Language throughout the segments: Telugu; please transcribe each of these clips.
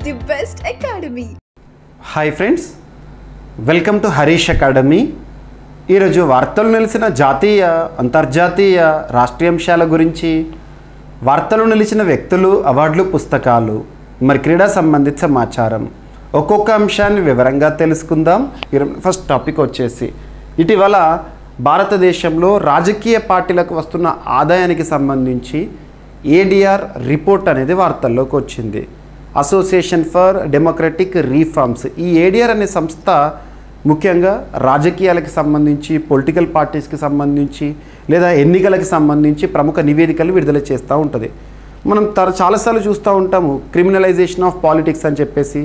the best academy. Hi friends, welcome to Harish academy. ఈరోజు వార్తలు నిలిచిన జాతీయ అంతర్జాతీయ రాష్ట్రీయ అంశాల గురించి, వార్తలు నిలిచిన వ్యక్తులు, అవార్డులు, పుస్తకాలు, మరి క్రీడా సంబంధిత సమాచారం, ఒక్కొక్క అంశాన్ని వివరంగా తెలుసుకుందాం. ఫస్ట్ టాపిక్ వచ్చేసి ఇటీవల భారతదేశంలో రాజకీయ పార్టీలకు వస్తున్న ఆదాయానికి సంబంధించి ఏడిఆర్ రిపోర్ట్ అనేది వార్తల్లోకి వచ్చింది. అసోసియేషన్ ఫర్ డెమోక్రటిక్ రీఫార్మ్స్, ఈ ఏడిఆర్ అనే సంస్థ ముఖ్యంగా రాజకీయాలకు సంబంధించి, పొలిటికల్ పార్టీస్కి సంబంధించి లేదా ఎన్నికలకు సంబంధించి ప్రముఖ నివేదికలు విడుదల చేస్తూ ఉంటుంది. మనం చాలాసార్లు చూస్తూ ఉంటాము క్రిమినలైజేషన్ ఆఫ్ పాలిటిక్స్ అని చెప్పేసి,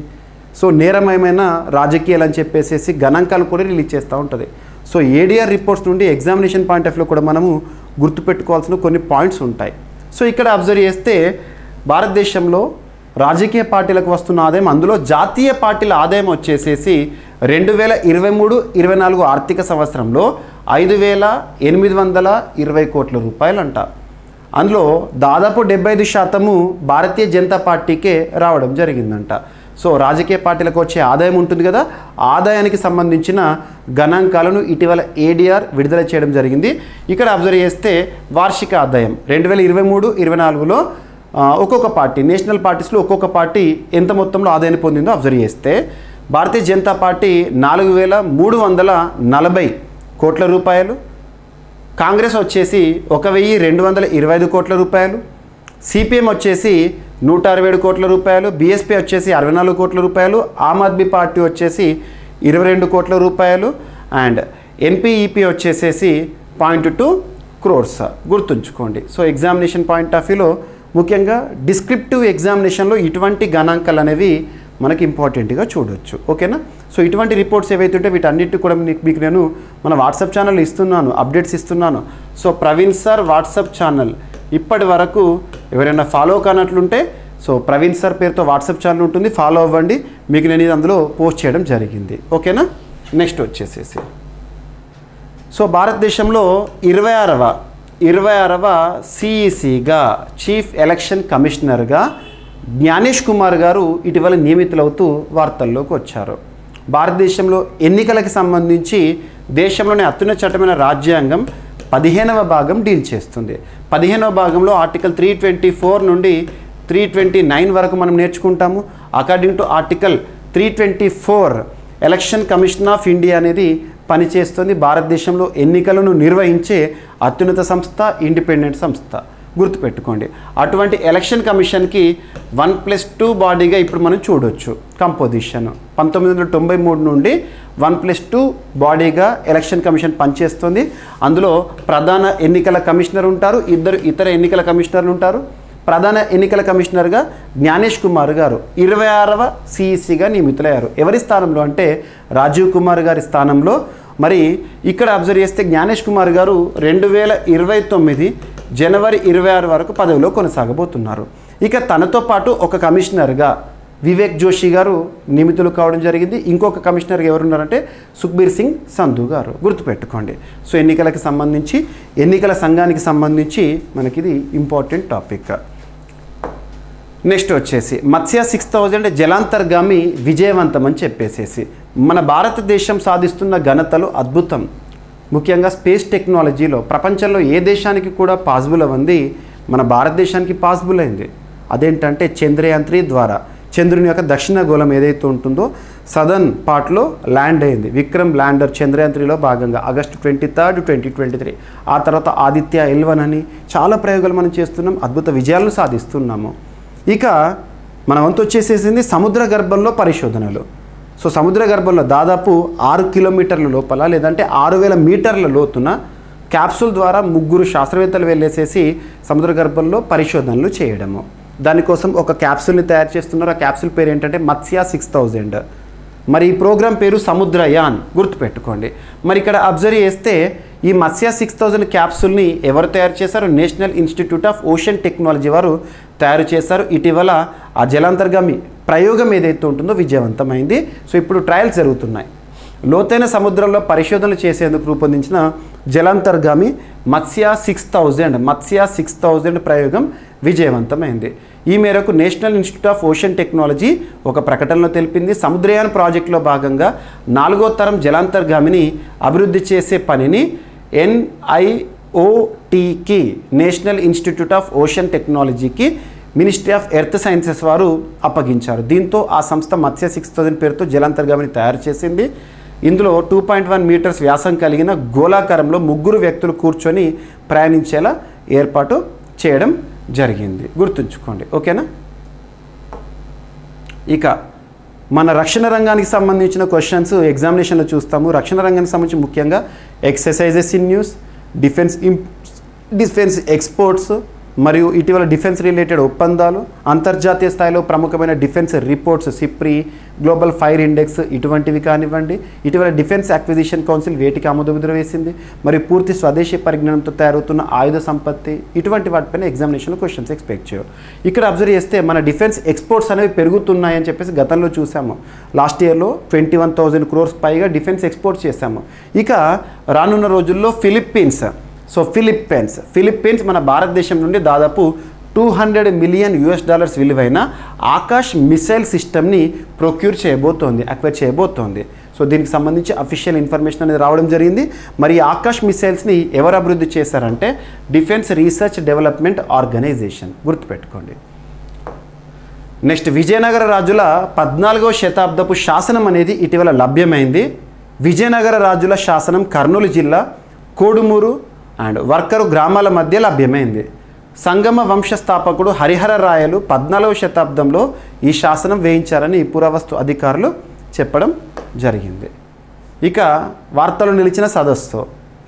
సో నేరమయమైన రాజకీయాలు అని చెప్పేసి గణాంకాలు కూడా రిలీజ్ చేస్తూ ఉంటుంది. సో ఏడిఆర్ రిపోర్ట్స్ నుండి ఎగ్జామినేషన్ పాయింట్ ఆఫ్ వ్యూ కూడా మనము గుర్తుపెట్టుకోవాల్సిన కొన్ని పాయింట్స్ ఉంటాయి. సో ఇక్కడ అబ్జర్వ్ చేస్తే భారతదేశంలో రాజకీయ పార్టీలకు వస్తున్న ఆదాయం, అందులో జాతీయ పార్టీల ఆదాయం వచ్చేసేసి 2023-24 ఆర్థిక సంవత్సరంలో 5,820 కోట్ల రూపాయలు అంట. అందులో దాదాపు 75% భారతీయ జనతా పార్టీకే రావడం జరిగిందంట. సో రాజకీయ పార్టీలకు వచ్చే ఆదాయం ఉంటుంది కదా, ఆదాయానికి సంబంధించిన గణాంకాలను ఇటీవల ఏడిఆర్ విడుదల చేయడం జరిగింది. ఇక్కడ అబ్జర్వ్ చేస్తే వార్షిక ఆదాయం 2023-24లో ఒక్కొక్క పార్టీ, నేషనల్ పార్టీస్లో ఒక్కొక్క పార్టీ ఎంత మొత్తంలో ఆదాయాన్ని పొందిందో అబ్జర్వ్ చేస్తే భారతీయ జనతా పార్టీ 4,340 కోట్ల రూపాయలు, కాంగ్రెస్ వచ్చేసి 1,225 కోట్ల రూపాయలు, సిపిఎం వచ్చేసి 167 కోట్ల రూపాయలు, బీఎస్పీ వచ్చేసి 64 కోట్ల రూపాయలు, ఆమ్ ఆద్మీ పార్టీ వచ్చేసి 22 కోట్ల రూపాయలు అండ్ ఎన్పీఈపీ వచ్చేసేసి 0.2 క్రోర్స్. గుర్తుంచుకోండి. సో ఎగ్జామినేషన్ పాయింట్ ఆఫ్ వ్యూలో ముఖ్యంగా డిస్క్రిప్టివ్ ఎగ్జామినేషన్లో ఇటువంటి గణాంకాలు అనేవి మనకి ఇంపార్టెంట్గా చూడొచ్చు. ఓకేనా? సో ఇటువంటి రిపోర్ట్స్ ఏవైతే ఉంటే వీటన్నిటి కూడా మీకు నేను మన వాట్సాప్ ఛానల్ ఇస్తున్నాను, అప్డేట్స్ ఇస్తున్నాను. So Praveen sir WhatsApp channel ఇప్పటి వరకు ఎవరైనా ఫాలో కానట్లుంటే సో ప్రవీణ్ సార్ పేరుతో వాట్సాప్ ఛానల్ ఉంటుంది, ఫాలో అవ్వండి. మీకు నేను ఇది అందులో పోస్ట్ చేయడం జరిగింది. ఓకేనా? నెక్స్ట్ వచ్చేసేసి సో భారతదేశంలో 26వ సిఈసిగా, చీఫ్ ఎలక్షన్ కమిషనర్గా జ్ఞానేష్ కుమార్ గారు ఇటీవల నియమితులవుతూ వార్తల్లోకి వచ్చారు. భారతదేశంలో ఎన్నికలకు సంబంధించి దేశంలోని అత్యున్నత చట్టమైన రాజ్యాంగం 15వ భాగం డీల్ చేస్తుంది. 15వ భాగంలో ఆర్టికల్ 324 నుండి 329 వరకు మనం నేర్చుకుంటాము. According to article 324 election commission of India అనేది పనిచేస్తుంది. భారతదేశంలో ఎన్నికలను నిర్వహించే అత్యున్నత సంస్థ, ఇండిపెండెంట్ సంస్థ. గుర్తుపెట్టుకోండి. అటువంటి ఎలక్షన్ కమిషన్కి 1+2 బాడీగా ఇప్పుడు మనం చూడొచ్చు కంపోజిషన్. 1993 నుండి 1+2 బాడీగా ఎలక్షన్ కమిషన్ పనిచేస్తుంది. అందులో ప్రధాన ఎన్నికల కమిషనర్ ఉంటారు, 2 ఇతర ఎన్నికల కమిషనర్లు ఉంటారు. ప్రధాన ఎన్నికల కమిషనర్గా జ్ఞానేష్ కుమార్ గారు 26వ సిఈసిగా నియమితులయ్యారు. ఎవరి స్థానంలో అంటే రాజీవ్ కుమార్ గారి స్థానంలో. మరి ఇక్కడ అబ్జర్వ్ చేస్తే జ్ఞానేష్ కుమార్ గారు 2029 జనవరి 26 వరకు పదవిలో కొనసాగబోతున్నారు. ఇక తనతో పాటు ఒక కమిషనర్గా వివేక్ జోషి గారు నియమితులు కావడం జరిగింది. ఇంకొక కమిషనర్గా ఎవరున్నారంటే సుఖ్బీర్ సింగ్ సంధు గారు. గుర్తుపెట్టుకోండి. సో ఎన్నికలకు సంబంధించి, ఎన్నికల సంఘానికి సంబంధించి మనకిది ఇంపార్టెంట్ టాపిక్. నెక్స్ట్ వచ్చేసి మత్స్య 6000 జలాంతర్గామి విజయవంతం అని చెప్పేసేసి మన భారతదేశం సాధిస్తున్న ఘనతలు అద్భుతం. ముఖ్యంగా స్పేస్ టెక్నాలజీలో ప్రపంచంలో ఏ దేశానికి కూడా పాసిబుల్ అవ్వంది మన భారతదేశానికి పాసిబుల్ అయింది. అదేంటంటే చంద్రయాన్ 3 ద్వారా చంద్రుని యొక్క దక్షిణ గోళం ఏదైతే ఉంటుందో సదర్న్ పార్ట్లో ల్యాండ్ అయింది. విక్రమ్ ల్యాండర్ చంద్రయాన్ 3లో భాగంగా ఆగస్టు 23, 2023. ఆ తర్వాత ఆదిత్య L1 అని చాలా ప్రయోగాలు మనం చేస్తున్నాం, అద్భుత విజయాలను సాధిస్తున్నాము. ఇక మన వంతు వచ్చేసేసింది సముద్ర గర్భంలో పరిశోధనలు. సో సముద్ర గర్భంలో దాదాపు 6 కిలోమీటర్ల లోపల లేదంటే 6,000 మీటర్ల లోతున క్యాప్సూల్ ద్వారా 3 శాస్త్రవేత్తలు వెళ్ళేసేసి సముద్ర గర్భంలో పరిశోధనలు చేయడము. దానికోసం ఒక క్యాప్సూల్ని తయారు చేస్తున్నారు. ఆ క్యాప్సూల్ పేరు ఏంటంటే మత్స్య 6000. మరి ఈ ప్రోగ్రాం పేరు సముద్రయాన్. గుర్తుపెట్టుకోండి. మరి ఇక్కడ అబ్జర్వ్ చేస్తే ఈ మత్స్య 6000 క్యాప్సూల్ని ఎవరు తయారు చేశారు? National institute of ocean technology వారు తయారు చేశారు. ఇటీవల ఆ జలాంతర్గామి ప్రయోగం ఏదైతే ఉంటుందో విజయవంతమైంది. సో ఇప్పుడు ట్రయల్స్ జరుగుతున్నాయి. లోతైన సముద్రంలో పరిశోధనలు చేసేందుకు రూపొందించిన జలాంతర్గామి మత్స్య 6000 ప్రయోగం విజయవంతమైంది. ఈ మేరకు national institute of ocean technology ఒక ప్రకటనలో తెలిపింది, సముద్రయాన ప్రాజెక్టులో భాగంగా 4వ తరం జలాంతర్గామిని అభివృద్ధి చేసే పనిని NIOTకి నేషనల్ ఇన్స్టిట్యూట్ ఆఫ్ ఓషన్ టెక్నాలజీకి మినిస్ట్రీ ఆఫ్ ఎర్త్ సైన్సెస్ వారు అప్పగించారు. దీంతో ఆ సంస్థ మత్స్య 6000 పేరుతో జలాంతర్గామిని తయారు చేసింది. ఇందులో 2.1 మీటర్స్ వ్యాసం కలిగిన గోళాకారంలో 3 వ్యక్తులు కూర్చొని ప్రయాణించేలా ఏర్పాటు చేయడం జరిగింది. గుర్తుంచుకోండి, ఓకేనా. ఇక మన రక్షణ రంగానికి సంబంధించిన క్వశ్చన్స్ ఎగ్జామినేషన్లో చూస్తాము. రక్షణ రంగానికి సంబంధించి ముఖ్యంగా exercises in news, defence exports మరియు ఇటీవల డిఫెన్స్ రిలేటెడ్ ఒప్పందాలు, అంతర్జాతీయ స్థాయిలో ప్రముఖమైన defence reports SIPRI, global fire index ఇటువంటివి కానివ్వండి, ఇటీవల డిఫెన్స్ అక్విజిషన్ కౌన్సిల్ వేటికి ఆమోదముద్ర వేసింది, మరియు పూర్తి స్వదేశీ పరిజ్ఞానంతో తయారవుతున్న ఆయుధ సంపత్తి, ఇటువంటి వాటిపైన ఎగ్జామినేషన్లో క్వశ్చన్స్ ఎక్స్పెక్ట్ చేయరు. ఇక్కడ అబ్జర్వ్ చేస్తే మన డిఫెన్స్ ఎక్స్పోర్ట్స్ అనేవి పెరుగుతున్నాయని చెప్పేసి గతంలో చూసాము. లాస్ట్ ఇయర్లో 21,000 crores పైగా డిఫెన్స్ ఎక్స్పోర్ట్స్ చేశాము. ఇక రానున్న రోజుల్లో ఫిలిప్పీన్స్ మన భారతదేశం నుండి దాదాపు $200 మిలియన్ విలువైన ఆకాష్ మిసైల్ సిస్టమ్ని అక్వైర్ చేయబోతోంది. సో దీనికి సంబంధించి అఫీషియల్ ఇన్ఫర్మేషన్ అనేది రావడం జరిగింది. మరి ఆకాష్ మిసైల్స్ని ఎవరు అభివృద్ధి చేశారంటే డిఫెన్స్ రీసెర్చ్ డెవలప్మెంట్ ఆర్గనైజేషన్, గుర్తుపెట్టుకోండి. నెక్స్ట్, విజయనగర రాజుల 14వ శతాబ్దపు శాసనం అనేది ఇటీవల లభ్యమైంది. విజయనగర రాజుల శాసనం కర్నూలు జిల్లా కోడుమూరు అండ్ వర్కరు గ్రామాల మధ్య లభ్యమైంది. సంగమ వంశస్థాపకుడు హరిహర రాయలు 14వ శతాబ్దంలో ఈ శాసనం వేయించారని పురావస్తు అధికారులు చెప్పడం జరిగింది. ఇక వార్తలు నిలిచిన సదస్సు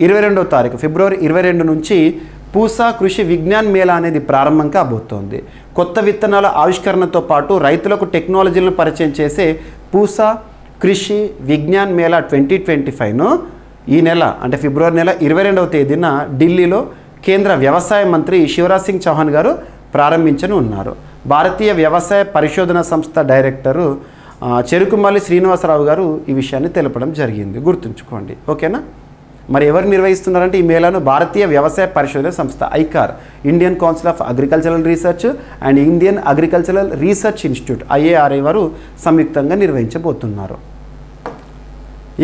22వ తారీఖు ఫిబ్రవరి 22 నుంచి పూసా కృషి విజ్ఞాన్ మేళా అనేది ప్రారంభం కాబోతోంది. కొత్త విత్తనాల ఆవిష్కరణతో పాటు రైతులకు టెక్నాలజీలను పరిచయం చేసే పూసా కృషి విజ్ఞాన్ మేళా 2025ను ఈ నెల అంటే ఫిబ్రవరి నెల 22వ తేదీన ఢిల్లీలో కేంద్ర వ్యవసాయ మంత్రి శివరాజ్ సింగ్ చౌహాన్ గారు ప్రారంభించనున్నారు. భారతీయ వ్యవసాయ పరిశోధన సంస్థ డైరెక్టరు చెరుకుమల్లి శ్రీనివాసరావు గారు ఈ విషయాన్ని తెలపడం జరిగింది. గుర్తుంచుకోండి, ఓకేనా. మరి ఎవరు నిర్వహిస్తున్నారంటే ఈ మేళాను భారతీయ వ్యవసాయ పరిశోధన సంస్థ ICAR, Indian council of agricultural research and Indian agricultural research institute IARI వారు సంయుక్తంగా నిర్వహించబోతున్నారు.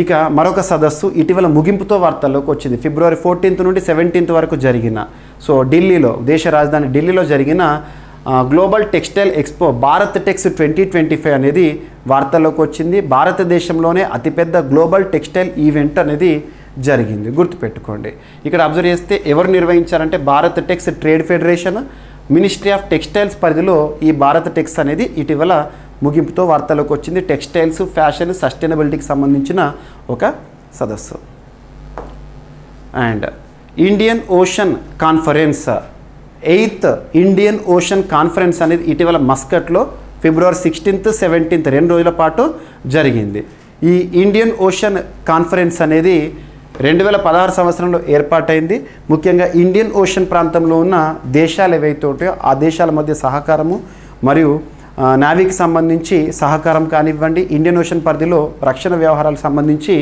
ఇక మరొక సదస్సు ఇటీవల ముగింపుతో వార్తల్లోకి వచ్చింది. ఫిబ్రవరి 14 నుండి 17 వరకు జరిగిన ఢిల్లీలో, దేశ రాజధాని ఢిల్లీలో జరిగిన global textile expo Bharat Tex 2025 అనేది వార్తల్లోకి వచ్చింది. భారతదేశంలోనే అతిపెద్ద గ్లోబల్ టెక్స్టైల్ ఈవెంట్ అనేది జరిగింది, గుర్తుపెట్టుకోండి. ఇక్కడ అబ్జర్వ్ చేస్తే ఎవరు నిర్వహించారంటే Bharat Tex trade federation, ministry of textiles పరిధిలో ఈ భారత్ టెక్స్ అనేది ఇటీవల ముగింపుతో వార్తలోకి వచ్చింది. టెక్స్టైల్స్, ఫ్యాషన్, సస్టైనబిలిటీకి సంబంధించిన ఒక సదస్సు. And Indian ocean conference 8th Indian ocean conference అనేది ఇటీవల మస్కట్లో ఫిబ్రవరి 16th, 17th 2 రోజుల పాటు జరిగింది. ఈ ఇండియన్ ఓషన్ కాన్ఫరెన్స్ అనేది 2016 సంవత్సరంలో ఏర్పాటైంది. ముఖ్యంగా ఇండియన్ ఓషన్ ప్రాంతంలో ఉన్న దేశాలు ఏవైతే ఉంటాయో ఆ దేశాల మధ్య సహకారము మరియు నావీకి సంబంధించి సహకారం కానివ్వండి, ఇండియన్ ఓషన్ పరిధిలో రక్షణ వ్యవహారాలకు సంబంధించి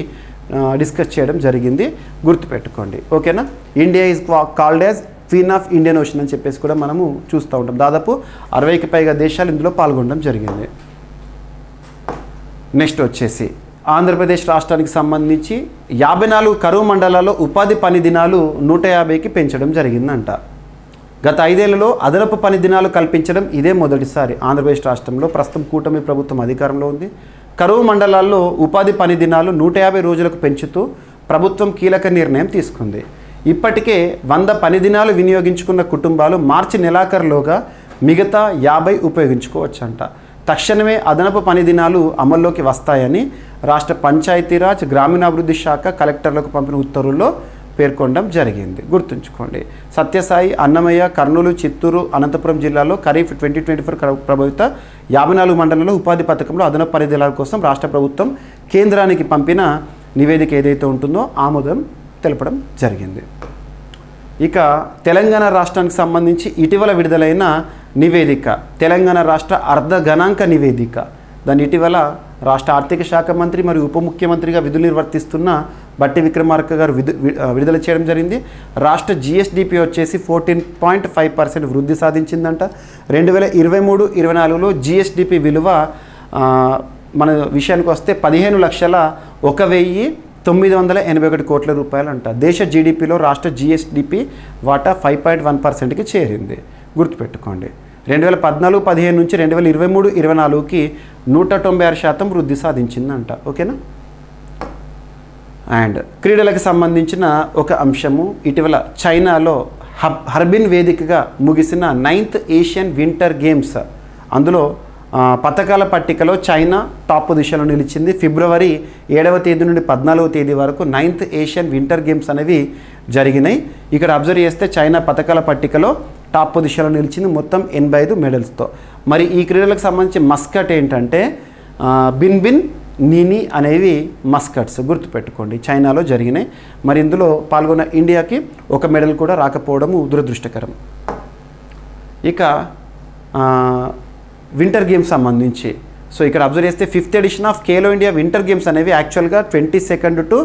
డిస్కస్ చేయడం జరిగింది, గుర్తుపెట్టుకోండి, ఓకేనా. India is called as queen of Indian ocean అని చెప్పేసి కూడా మనము చూస్తూ ఉంటాం. దాదాపు 60కి పైగా దేశాలు ఇందులో పాల్గొనడం జరిగింది. నెక్స్ట్ వచ్చేసి ఆంధ్రప్రదేశ్ రాష్ట్రానికి సంబంధించి 54 కరువు మండలాల్లో ఉపాధి పని దినాలు 150కి పెంచడం జరిగిందంట. గత 5 ఏళ్లలో అదనపు పని దినాలు కల్పించడం ఇదే మొదటిసారి ఆంధ్రప్రదేశ్ రాష్ట్రంలో. ప్రస్తుతం కూటమి ప్రభుత్వం అధికారంలో ఉంది. కరువు మండలాల్లో ఉపాధి పని దినాలు 150 రోజులకు పెంచుతూ ప్రభుత్వం కీలక నిర్ణయం తీసుకుంది. ఇప్పటికే 100 పని దినాలు వినియోగించుకున్న కుటుంబాలు మార్చి నెలాఖరులోగా మిగతా 50 ఉపయోగించుకోవచ్చంట. తక్షణమే అదనపు పని దినాలు అమల్లోకి వస్తాయని రాష్ట్ర పంచాయతీరాజ్ గ్రామీణాభివృద్ధి శాఖ కలెక్టర్లకు పంపిన ఉత్తర్వుల్లో పేర్కొనడం జరిగింది, గుర్తుంచుకోండి. సత్యసాయి, అన్నమయ్య, కర్నూలు, చిత్తూరు, అనంతపురం జిల్లాలో ఖరీఫ్ 2024 ప్రభావిత 54 మండలాల్లో ఉపాధి పథకంలో అదనపు పని దినాల కోసం రాష్ట్ర ప్రభుత్వం కేంద్రానికి పంపిన నివేదిక ఏదైతే ఉంటుందో ఆమోదం తెలపడం జరిగింది. ఇక తెలంగాణ రాష్ట్రానికి సంబంధించి ఇటీవల విడుదలైన నివేదిక, తెలంగాణ రాష్ట్ర అర్ధ గణాంక నివేదిక. దాన్ని ఇటీవల రాష్ట్ర ఆర్థిక శాఖ మంత్రి మరియు ఉప ముఖ్యమంత్రిగా విధులు నిర్వర్తిస్తున్న బట్టి విక్రమార్క గారు విడుదల చేయడం జరిగింది. రాష్ట్ర జిఎస్డిపి వచ్చేసి 14.5% వృద్ధి సాధించిందంట. 2023-24లో జిఎస్డిపి విలువ మన విషయానికి వస్తే 15,01,981 కోట్ల రూపాయలు అంట. దేశ జీడిపిలో రాష్ట్ర జిఎస్డిపి వాటా 5.1%కి చేరింది. గుర్తుపెట్టుకోండి. 2014-15 నుంచి 2023-24కి 196% వృద్ధి సాధించిందంట. ఓకేనా. అండ్ క్రీడలకు సంబంధించిన ఒక అంశము, ఇటీవల చైనాలో హర్బిన్ వేదికగా ముగిసిన 9th ఏషియన్ వింటర్ గేమ్స్, అందులో పథకాల పట్టికలో చైనా టాప్ పొజిషన్లో నిలిచింది. ఫిబ్రవరి 7వ తేదీ నుండి 14వ తేదీ వరకు 9th ఏషియన్ వింటర్ గేమ్స్ అనేవి జరిగినాయి. ఇక్కడ అబ్జర్వ్ చేస్తే చైనా పథకాల పట్టికలో టాప్ పొజిషన్లో నిలిచింది మొత్తం 85 మెడల్స్తో. మరి ఈ క్రీడలకు సంబంధించి మస్కట్ ఏంటంటే బిన్ నీని అనేవి మస్కట్స్. గుర్తుపెట్టుకోండి, చైనాలో జరిగినాయి. మరి ఇందులో పాల్గొన్న ఇండియాకి ఒక మెడల్ కూడా రాకపోవడము దురదృష్టకరం. ఇక వింటర్ గేమ్స్ సంబంధించి సో ఇక్కడ అబ్జర్వ్ చేస్తే 5th edition of Khelo India winter games అనేవి యాక్చువల్గా 22nd to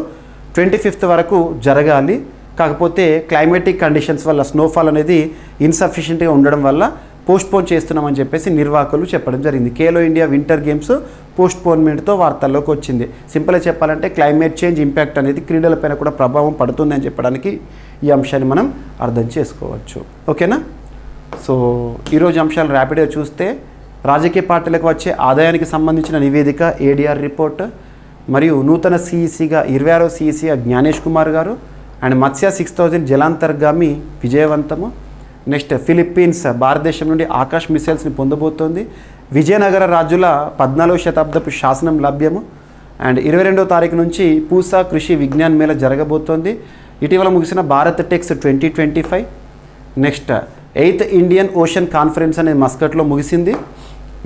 25th వరకు జరగాలి. కాకపోతే క్లైమేటిక్ కండిషన్స్ వల్ల స్నోఫాల్ అనేది ఇన్సఫిషియెంట్గా ఉండడం వల్ల పోస్ట్పోన్ చేస్తున్నామని చెప్పేసి నిర్వాహకులు చెప్పడం జరిగింది. ఖేలో ఇండియా వింటర్ గేమ్స్ పోస్ట్పోన్మెంట్తో వార్తల్లోకి వచ్చింది. సింపుల్గా చెప్పాలంటే క్లైమేట్ చేంజ్ ఇంపాక్ట్ అనేది క్రీడలపైన కూడా ప్రభావం పడుతుందని చెప్పడానికి ఈ అంశాన్ని మనం అర్థం చేసుకోవచ్చు. ఓకేనా. సో ఈరోజు అంశాలు ర్యాపిడ్గా చూస్తే రాజకీయ పార్టీలకు వచ్చే ఆదాయానికి సంబంధించిన నివేదిక ఏడీఆర్ రిపోర్ట్, మరియు నూతన సిఈసిగా 26వ సిఈసిగా జ్ఞానేష్ కుమార్ గారు, అండ్ మత్స్య 6000 జలాంతర్గామి విజయవంతము. నెక్స్ట్ ఫిలిప్పీన్స్ భారతదేశం నుండి ఆకాశ్ మిసైల్స్ని పొందబోతోంది. విజయనగర రాజుల 14వ శతాబ్దపు శాసనం లభ్యము. అండ్ 22వ తారీఖు నుంచి పూసా కృషి విజ్ఞాన్ మేళ జరగబోతోంది. ఇటీవల ముగిసిన Bharat Tex 2025. Next 8th Indian ocean conference అనేది మస్కట్లో ముగిసింది.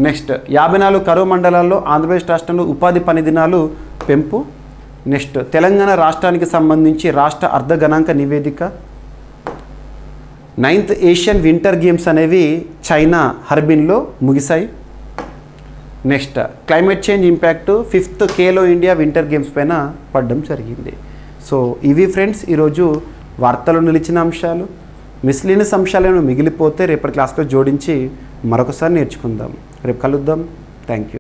నెక్స్ట్ 54 కరువు మండలాల్లో ఆంధ్రప్రదేశ్ రాష్ట్రంలో ఉపాధి పని దినాలు పెంపు. నెక్స్ట్ తెలంగాణ రాష్ట్రానికి సంబంధించి రాష్ట్ర అర్ధ గణాంక నివేదిక. 9th ఏషియన్ వింటర్ గేమ్స్ అనేవి చైనా హర్బిన్లో ముగిశాయి. Next climate change impact 5th Khelo India winter games పైన పడడం జరిగింది. సో ఇవి ఫ్రెండ్స్ ఈరోజు వార్తలు నిలిచిన అంశాలు. మిస్లీనియస్ అంశాలను మిగిలిపోతే రేపటి క్లాస్లో జోడించి మరొకసారి నేర్చుకుందాం. రేపు కలుద్దాం. Thank you.